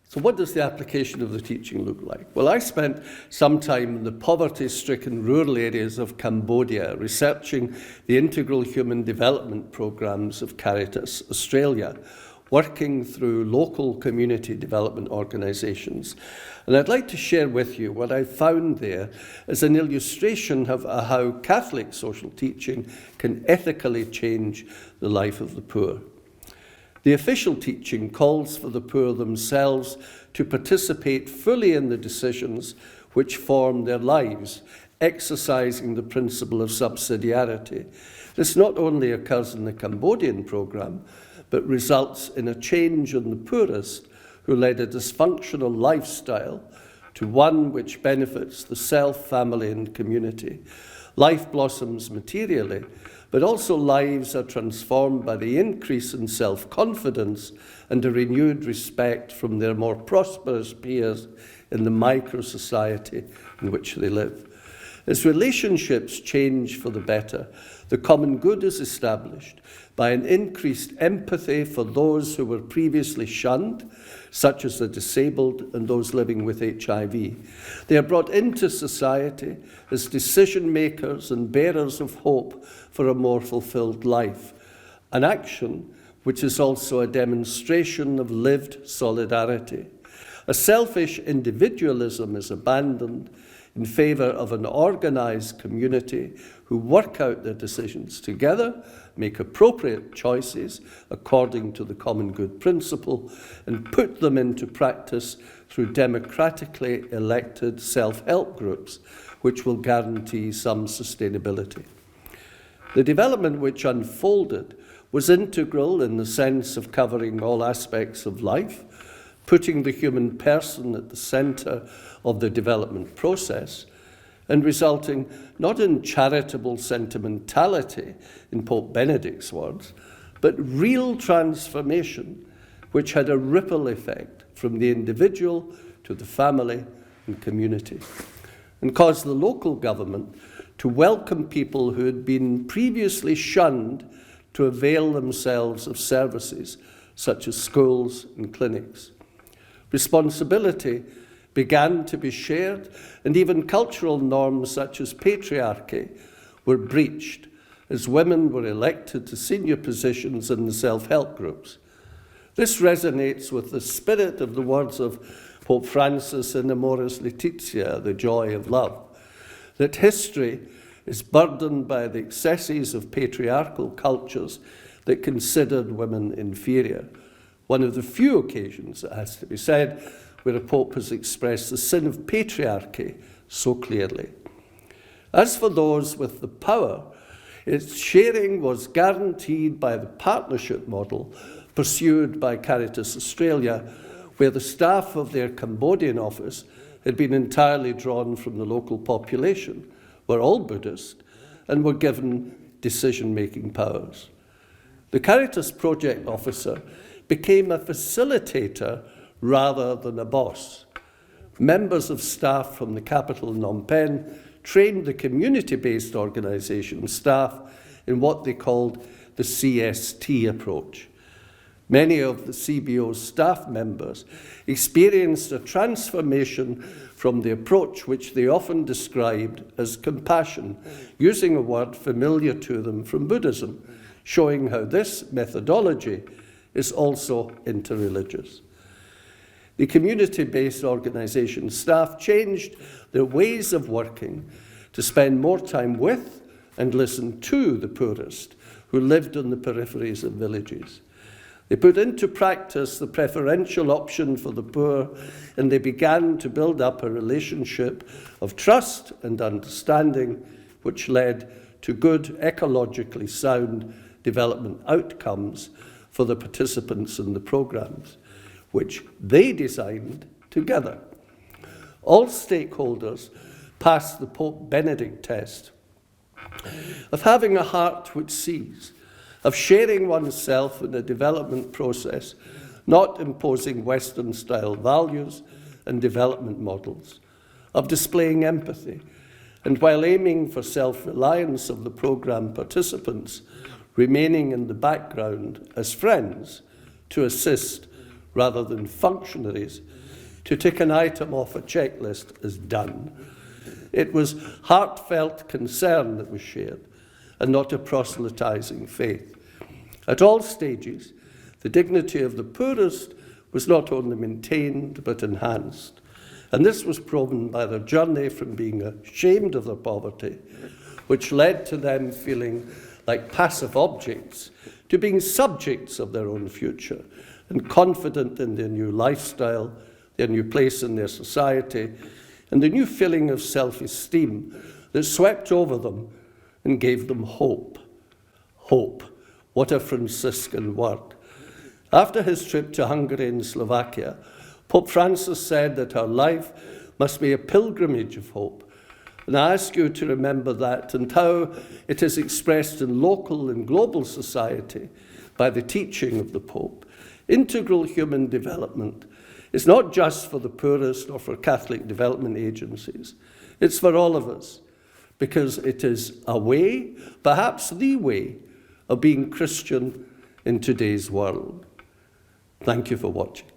So what does the application of the teaching look like? Well, I spent some time in the poverty-stricken rural areas of Cambodia researching the integral human development programs of Caritas Australia, working through local community development organisations. And I'd like to share with you what I found there as an illustration of how Catholic social teaching can ethically change the life of the poor. The official teaching calls for the poor themselves to participate fully in the decisions which form their lives, exercising the principle of subsidiarity. This not only occurs in the Cambodian programme, but results in a change in the poorest who led a dysfunctional lifestyle to one which benefits the self, family, and community. Life blossoms materially, but also lives are transformed by the increase in self-confidence and a renewed respect from their more prosperous peers in the micro-society in which they live. As relationships change for the better, the common good is established by an increased empathy for those who were previously shunned, such as the disabled and those living with HIV. They are brought into society as decision makers and bearers of hope for a more fulfilled life, an action which is also a demonstration of lived solidarity. A selfish individualism is abandoned in favour of an organised community who work out their decisions together, make appropriate choices according to the common good principle, and put them into practice through democratically elected self-help groups, which will guarantee some sustainability. The development which unfolded was integral in the sense of covering all aspects of life, putting the human person at the centre of the development process, and resulting not in charitable sentimentality, in Pope Benedict's words, but real transformation, which had a ripple effect from the individual to the family and community, and caused the local government to welcome people who had been previously shunned to avail themselves of services such as schools and clinics. Responsibility began to be shared, and even cultural norms such as patriarchy were breached as women were elected to senior positions in the self-help groups. This resonates with the spirit of the words of Pope Francis in Amoris Laetitia, the joy of love, that history is burdened by the excesses of patriarchal cultures that considered women inferior. One of the few occasions, it has to be said, where a pope has expressed the sin of patriarchy so clearly. As for those with the power, its sharing was guaranteed by the partnership model pursued by Caritas Australia, where the staff of their Cambodian office had been entirely drawn from the local population, were all Buddhist, and were given decision-making powers. The Caritas project officer became a facilitator rather than a boss. Members of staff from the capital Phnom Penh trained the community-based organisation staff in what they called the CST approach. Many of the CBO's staff members experienced a transformation from the approach which they often described as compassion, using a word familiar to them from Buddhism, showing how this methodology is also interreligious. The community-based organisation staff changed their ways of working to spend more time with and listen to the poorest who lived on the peripheries of villages. They put into practice the preferential option for the poor, and they began to build up a relationship of trust and understanding, which led to good, ecologically sound development outcomes for the participants in the programs, which they designed together. All stakeholders passed the Pope Benedict test of having a heart which sees, of sharing oneself in the development process, not imposing Western-style values and development models, of displaying empathy, and while aiming for self-reliance of the program participants, remaining in the background as friends to assist rather than functionaries to tick an item off a checklist as done. It was heartfelt concern that was shared, and not a proselytizing faith. At all stages, the dignity of the poorest was not only maintained but enhanced. And this was proven by their journey from being ashamed of their poverty, which led to them feeling like passive objects, to being subjects of their own future and confident in their new lifestyle, their new place in their society, and the new feeling of self-esteem that swept over them and gave them hope. Hope. What a Franciscan word. After his trip to Hungary and Slovakia, Pope Francis said that our life must be a pilgrimage of hope. And I ask you to remember that and how it is expressed in local and global society by the teaching of the Pope. Integral human development is not just for the poorest or for Catholic development agencies. It's for all of us, because it is a way, perhaps the way, of being Christian in today's world. Thank you for watching.